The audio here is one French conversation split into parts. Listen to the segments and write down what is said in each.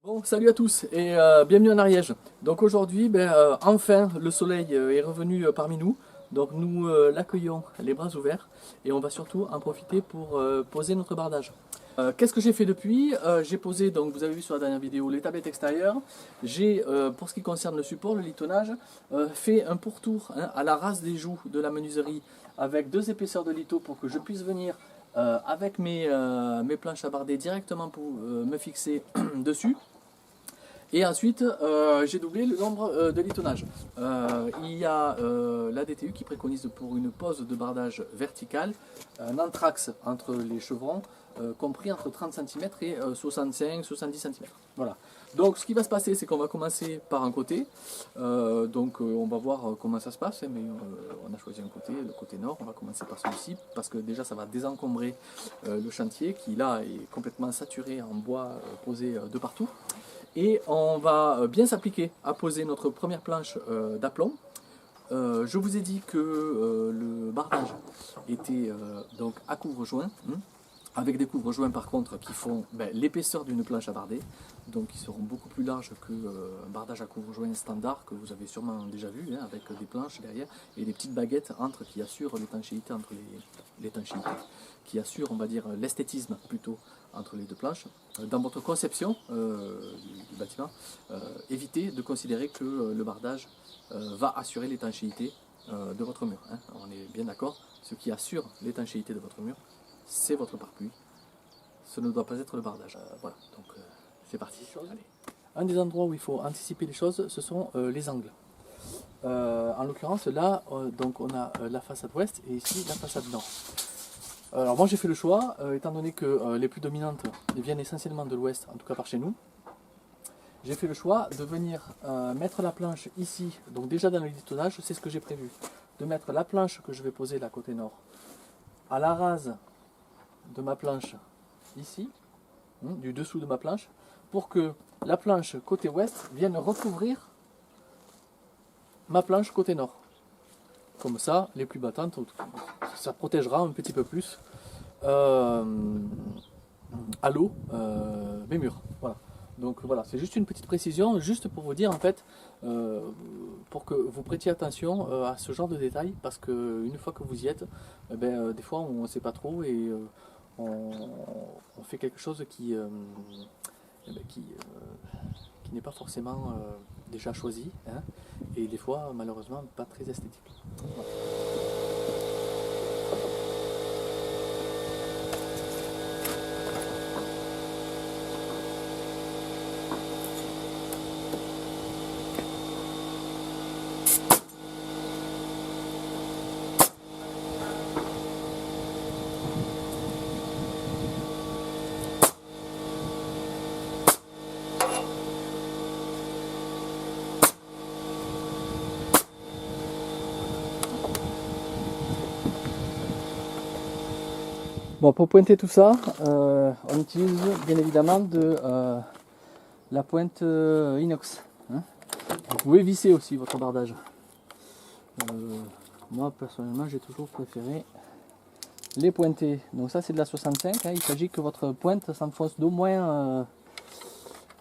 Bon, salut à tous et bienvenue en Ariège. Donc aujourd'hui, enfin, le soleil est revenu parmi nous. Donc nous l'accueillons les bras ouverts et on va surtout en profiter pour poser notre bardage. Qu'est-ce que j'ai fait depuis? J'ai posé, donc vous avez vu sur la dernière vidéo, les tablettes extérieures. J'ai, pour ce qui concerne le support, le litonnage, fait un pourtour à la rase des joues de la menuiserie avec 2 épaisseurs de litho pour que je puisse venir avec mes planches à barder directement pour me fixer dessus. Et ensuite, j'ai doublé le nombre de litonnage. Il y a la DTU qui préconise pour une pose de bardage verticale un anthrax entre les chevrons, compris entre 30 cm et 65-70 cm. Voilà. Donc ce qui va se passer, c'est qu'on va commencer par un côté. On va voir comment ça se passe, mais on a choisi un côté, le côté nord. On va commencer par celui-ci, parce que déjà ça va désencombrer le chantier, qui là est complètement saturé en bois posé de partout. Et on va bien s'appliquer à poser notre première planche d'aplomb. Je vous ai dit que le bardage était donc à couvre-joint, avec des couvre-joints par contre qui font l'épaisseur d'une planche à barder, donc qui seront beaucoup plus larges qu'un bardage à couvre-joint standard que vous avez sûrement déjà vu, avec des planches derrière et des petites baguettes entre qui assurent l'étanchéité entre l'étanchéité, qui assurent, on va dire, l'esthétisme plutôt entre les deux planches. Dans votre conception du bâtiment, évitez de considérer que le bardage va assurer l'étanchéité de votre mur. On est bien d'accord, ce qui assure l'étanchéité de votre mur, c'est votre pare-pluie. Ce ne doit pas être le bardage. Voilà, donc c'est parti. Allez. Un des endroits où il faut anticiper les choses, ce sont les angles. En l'occurrence, là, donc on a la façade ouest et ici la façade nord. Alors moi j'ai fait le choix, étant donné que les plus dominantes viennent essentiellement de l'ouest, en tout cas par chez nous, j'ai fait le choix de venir mettre la planche ici, donc déjà dans le litonnage, c'est ce que j'ai prévu, de mettre la planche que je vais poser là côté nord, à la rase de ma planche ici, du dessous de ma planche, pour que la planche côté ouest vienne recouvrir ma planche côté nord. Comme ça, les plus battantes, ça protégera un petit peu plus à l'eau mes murs. Voilà. Donc voilà, c'est juste une petite précision, juste pour vous dire en fait, pour que vous prêtiez attention à ce genre de détails, parce qu'une fois que vous y êtes, des fois on ne sait pas trop et on fait quelque chose qui n'est pas forcément déjà choisi, et des fois malheureusement pas très esthétique. Voilà. Bon, pour pointer tout ça, on utilise bien évidemment de la pointe inox. Vous pouvez visser aussi votre bardage. Moi personnellement j'ai toujours préféré les pointer. Donc ça c'est de la 65, il s'agit que votre pointe s'enfonce d'au moins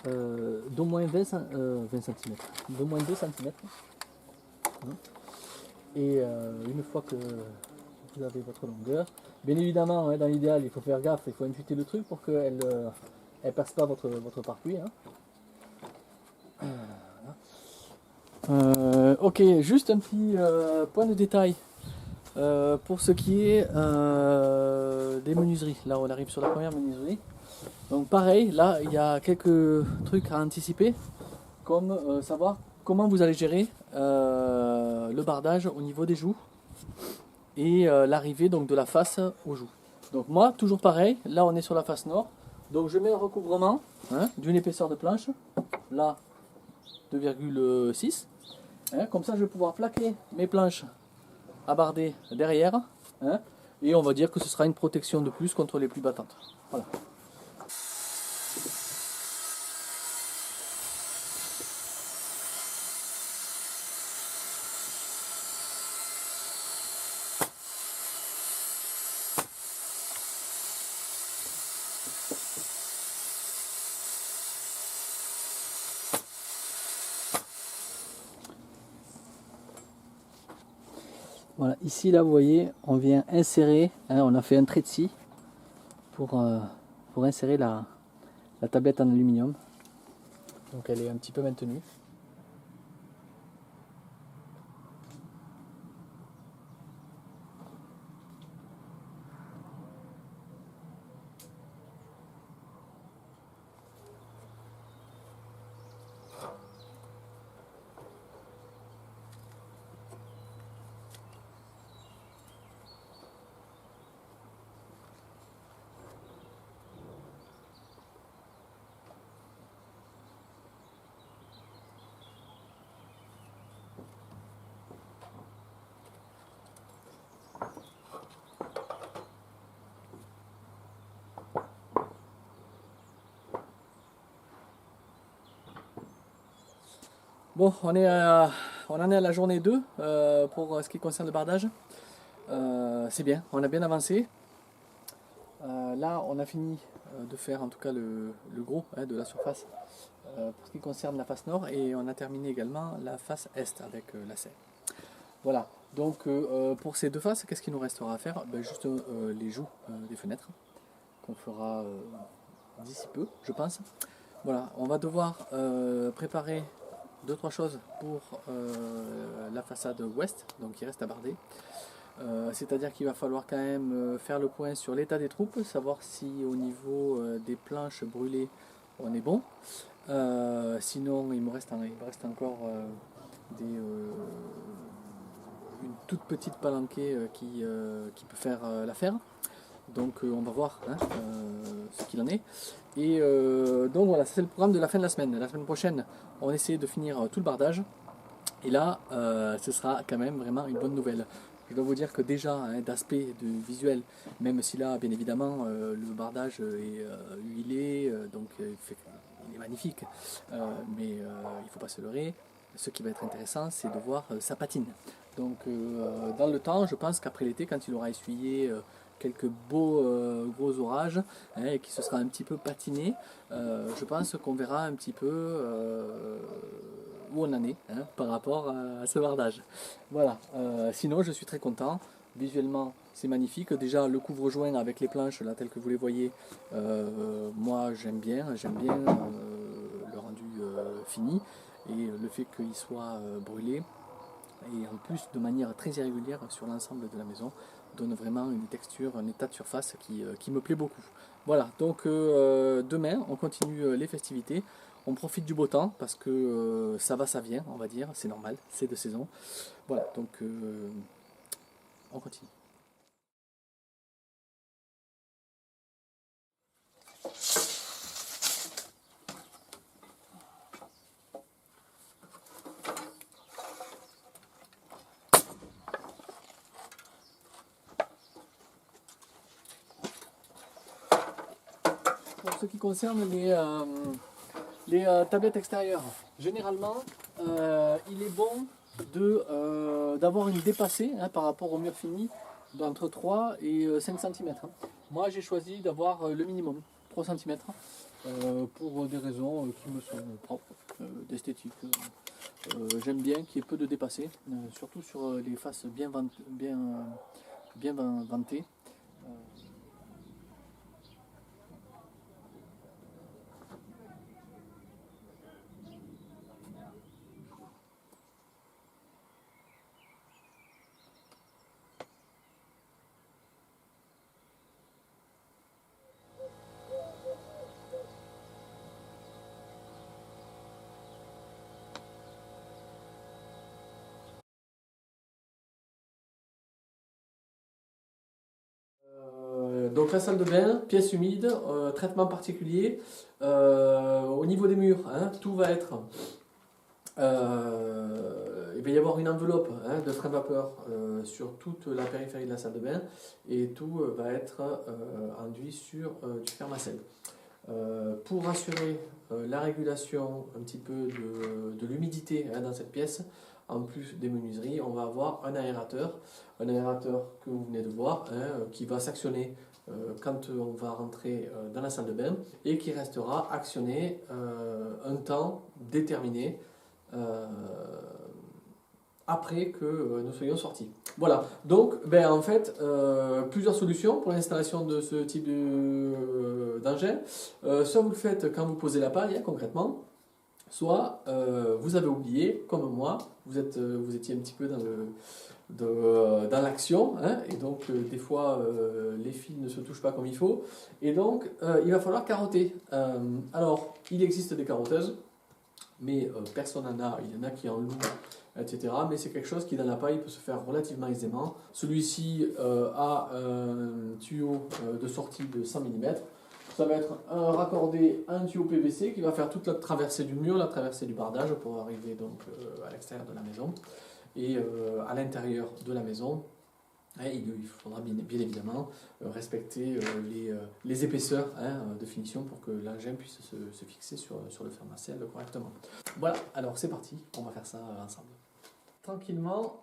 20 cm, d'au moins 2 cm. Et une fois que vous avez votre longueur, bien évidemment dans l'idéal il faut faire gaffe, il faut intuiter le truc pour qu'elle ne perce pas votre pare-pluie. Ok, juste un petit point de détail pour ce qui est des menuiseries. Là on arrive sur la première menuiserie. Donc pareil, là il y a quelques trucs à anticiper, comme savoir comment vous allez gérer le bardage au niveau des joues et l'arrivée donc de la face aux joues. Donc moi toujours pareil, là on est sur la face nord, donc je mets un recouvrement d'une épaisseur de planche, là 2,6. Comme ça je vais pouvoir plaquer mes planches à barder derrière, et on va dire que ce sera une protection de plus contre les pluies battantes. Voilà. Voilà, ici là vous voyez, on vient insérer, hein, on a fait un trait de scie pour insérer la tablette en aluminium. Donc elle est un petit peu maintenue. Bon, on en est à la journée 2 pour ce qui concerne le bardage. C'est bien, on a bien avancé. Là, on a fini de faire en tout cas le gros hein, de la surface pour ce qui concerne la face nord et on a terminé également la face est avec la serre. Voilà, donc pour ces deux faces, qu'est-ce qu'il nous restera à faire? Ben, juste les joues des fenêtres qu'on fera d'ici peu, je pense. Voilà, on va devoir préparer deux trois choses pour la façade ouest, donc il reste à barder. C'est-à-dire qu'il va falloir quand même faire le point sur l'état des troupes, savoir si au niveau des planches brûlées on est bon. Sinon il me reste encore une toute petite palanquée qui peut faire l'affaire. Donc on va voir hein, ce qu'il en est. Et donc voilà, c'est le programme de la fin de la semaine. La semaine prochaine, on essaie de finir tout le bardage. Et là, ce sera quand même vraiment une bonne nouvelle. Je dois vous dire que déjà, hein, d'aspect de visuel, même si là, bien évidemment, le bardage est huilé, donc il est magnifique, mais il ne faut pas se leurrer. Ce qui va être intéressant, c'est de voir sa patine. Donc, dans le temps, je pense qu'après l'été, quand il aura essuyé quelques beaux gros orages hein, et qui se sera un petit peu patiné, je pense qu'on verra un petit peu où on en est hein, par rapport à ce bardage. Voilà, sinon je suis très content. Visuellement, c'est magnifique. Déjà, le couvre-joint avec les planches, là, tel que vous les voyez, moi j'aime bien le rendu fini et le fait qu'il soit brûlé et en plus de manière très irrégulière sur l'ensemble de la maison donne vraiment une texture, un état de surface qui me plaît beaucoup. Voilà, donc demain on continue les festivités, on profite du beau temps parce que ça va, ça vient, on va dire, c'est normal, c'est de saison. Voilà, donc on continue. Pour ce qui concerne les tablettes extérieures, généralement, il est bon d'avoir une dépassée hein, par rapport au mur fini d'entre 3 et 5 cm. Moi, j'ai choisi d'avoir le minimum, 3 cm, pour des raisons qui me sont propres, d'esthétique. J'aime bien qu'il y ait peu de dépassés, surtout sur les faces bien vantées. Donc la salle de bain, pièce humide, traitement particulier. Au niveau des murs, hein, tout va être... il va y avoir une enveloppe hein, de frein vapeur sur toute la périphérie de la salle de bain et tout va être enduit sur du fermacell. Pour assurer la régulation un petit peu de l'humidité hein, dans cette pièce, en plus des menuiseries, on va avoir un aérateur que vous venez de voir, hein, qui va s'actionner quand on va rentrer dans la salle de bain et qui restera actionné un temps déterminé après que nous soyons sortis. Voilà, donc ben, en fait, plusieurs solutions pour l'installation de ce type d'engin. Soit vous le faites quand vous posez la paille, hein, concrètement, soit vous avez oublié, comme moi, vous étiez un petit peu dans l'action, hein, et donc des fois les fils ne se touchent pas comme il faut, et donc il va falloir carotter. Alors, il existe des carotteuses, mais personne n'en a, il y en a qui en louent, etc. Mais c'est quelque chose qui dans la paille peut se faire relativement aisément. Celui-ci a un tuyau de sortie de 100 mm. Ça va être raccordé à un tuyau PVC qui va faire toute la traversée du mur, la traversée du bardage pour arriver donc à l'extérieur de la maison. Et à l'intérieur de la maison, il faudra bien évidemment respecter les épaisseurs, hein, de finition pour que l'engin puisse se fixer sur le fer martial correctement. Voilà, alors c'est parti, on va faire ça ensemble. Tranquillement.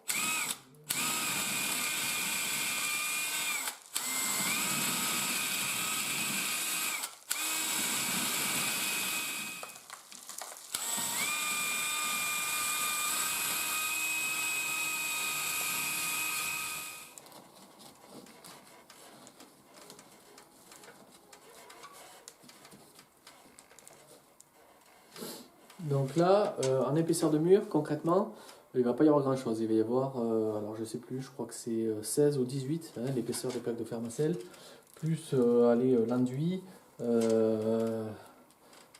Donc là, en épaisseur de mur, concrètement, il ne va pas y avoir grand chose. Il va y avoir, alors je ne sais plus, je crois que c'est 16 ou 18, hein, l'épaisseur des plaques de fer Marcel, plus l'enduit.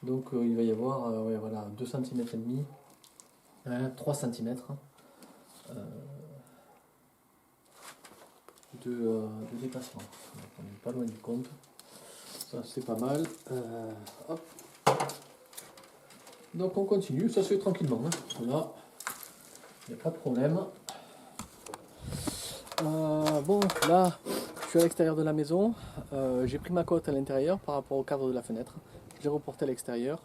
Donc il va y avoir ouais, voilà, 2 cm et demi, hein, 3 cm de dépassement. Donc, on n'est pas loin du compte. Ça c'est pas mal. Hop. Donc on continue, ça se fait tranquillement. Hein. Là, il n'y a pas de problème. Bon, là, je suis à l'extérieur de la maison. J'ai pris ma cote à l'intérieur par rapport au cadre de la fenêtre. Je l'ai reporté à l'extérieur.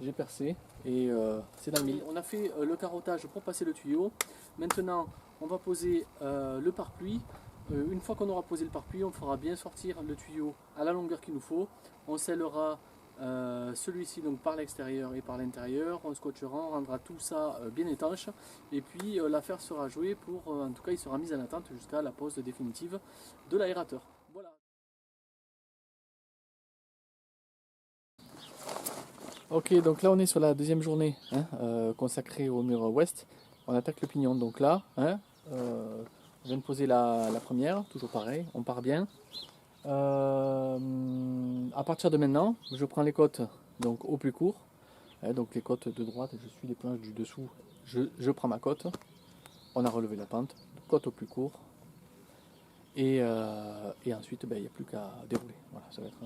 J'ai percé et c'est dans le mille. On a fait le carottage pour passer le tuyau. Maintenant, on va poser le pare-pluie. Une fois qu'on aura posé le pare-pluie, on fera bien sortir le tuyau à la longueur qu'il nous faut. On scellera celui-ci donc par l'extérieur et par l'intérieur, on scotchera, on rendra tout ça bien étanche et puis l'affaire sera jouée pour, en tout cas il sera mis en attente jusqu'à la pose définitive de l'aérateur. Voilà. Ok, donc là on est sur la deuxième journée, hein, consacrée au mur ouest. On attaque le pignon, donc là, hein, on vient de poser la première, toujours pareil, on part bien. À partir de maintenant, je prends les côtes donc au plus court, hein, donc les côtes de droite, je suis les planches du dessous, je prends ma côte, on a relevé la pente, côte au plus court, et ensuite il n'y a plus qu'à dérouler. Voilà, ça va être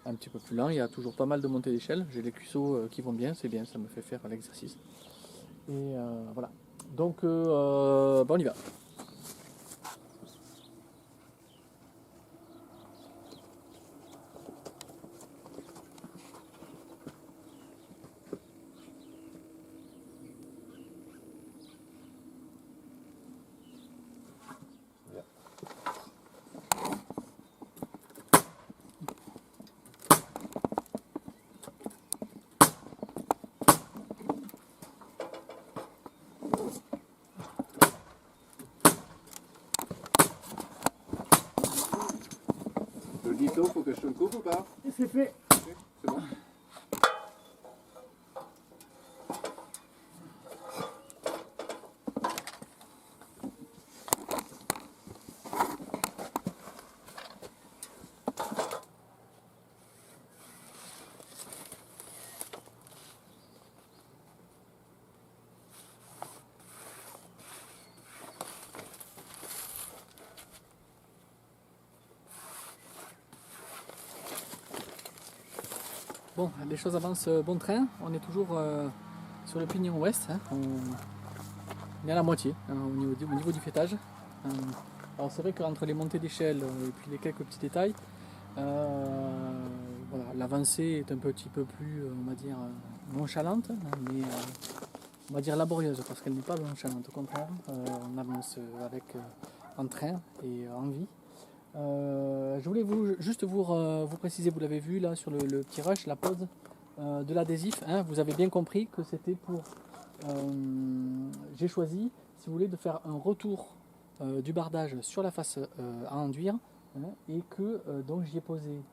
un petit peu plus lent, il y a toujours pas mal de montées d'échelle, j'ai les cuisseaux qui vont bien, c'est bien, ça me fait faire l'exercice. Et voilà, donc on y va. Le gâteau, faut que je te le coupe ou pas? C'est fait. C'est bon. Bon, les choses avancent bon train, on est toujours sur le pignon ouest, hein. On est à la moitié hein, au niveau du fêtage. Alors c'est vrai qu'entre les montées d'échelle et puis les quelques petits détails, voilà, l'avancée est un petit peu plus, on va dire, nonchalante, hein, mais on va dire laborieuse parce qu'elle n'est pas nonchalante, au contraire, on avance avec en train et en vie. Je voulais juste vous préciser, vous l'avez vu là sur le petit rush, la pose de l'adhésif, hein, vous avez bien compris que c'était pour, j'ai choisi si vous voulez, de faire un retour du bardage sur la face à enduire, hein, et que donc j'y ai posé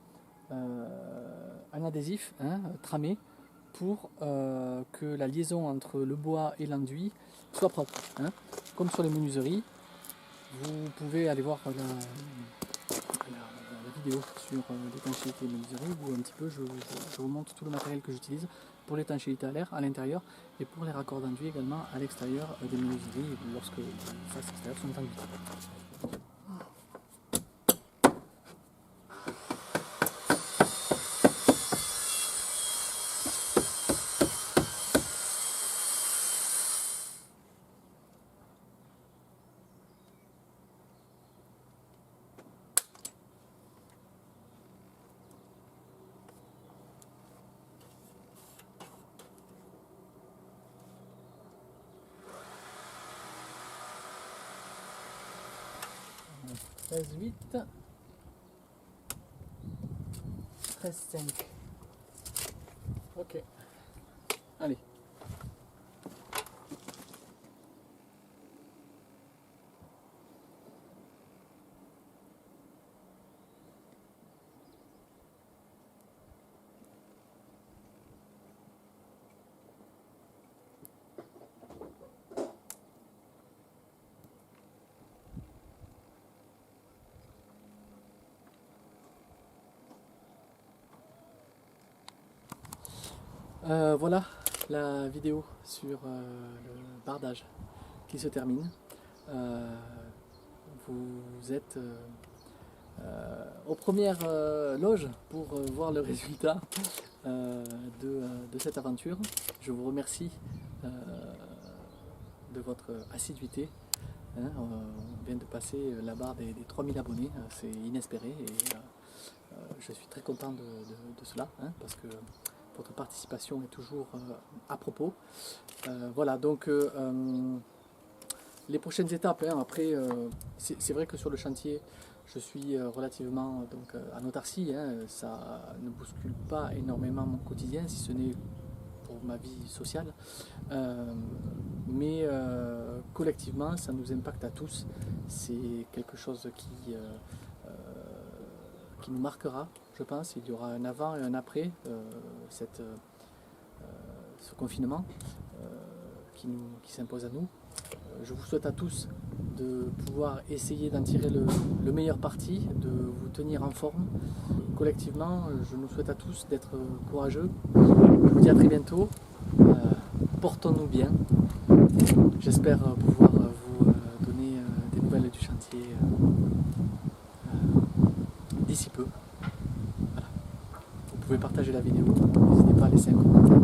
un adhésif, hein, tramé, pour que la liaison entre le bois et l'enduit soit propre, hein. Comme sur les menuiseries, vous pouvez aller voir la vidéo sur l'étanchéité des menuiseries où un petit peu je vous montre tout le matériel que j'utilise pour l'étanchéité à l'air à l'intérieur et pour les raccords d'enduit également à l'extérieur des menuiseries lorsque les faces extérieures sont enduites. « 13,8 » 13,5. Ok. Allez. Voilà la vidéo sur le bardage qui se termine. Vous êtes aux premières loges pour voir le résultat de cette aventure. Je vous remercie de votre assiduité. Hein, on vient de passer la barre des 3000 abonnés, c'est inespéré et je suis très content de cela, hein, parce que votre participation est toujours à propos. Voilà, donc les prochaines étapes, hein, après, c'est vrai que sur le chantier, je suis relativement en autarcie, hein, ça ne bouscule pas énormément mon quotidien, si ce n'est pour ma vie sociale, mais collectivement, ça nous impacte à tous. C'est quelque chose qui nous marquera, je pense. Il y aura un avant et un après ce confinement qui s'impose à nous. Je vous souhaite à tous de pouvoir essayer d'en tirer le meilleur parti, de vous tenir en forme. Collectivement, je nous souhaite à tous d'être courageux. Je vous dis à très bientôt. Portons-nous bien. J'espère pouvoir vous donner des nouvelles du chantier d'ici peu. Voilà. Vous pouvez partager la vidéo, n'hésitez pas à laisser un commentaire.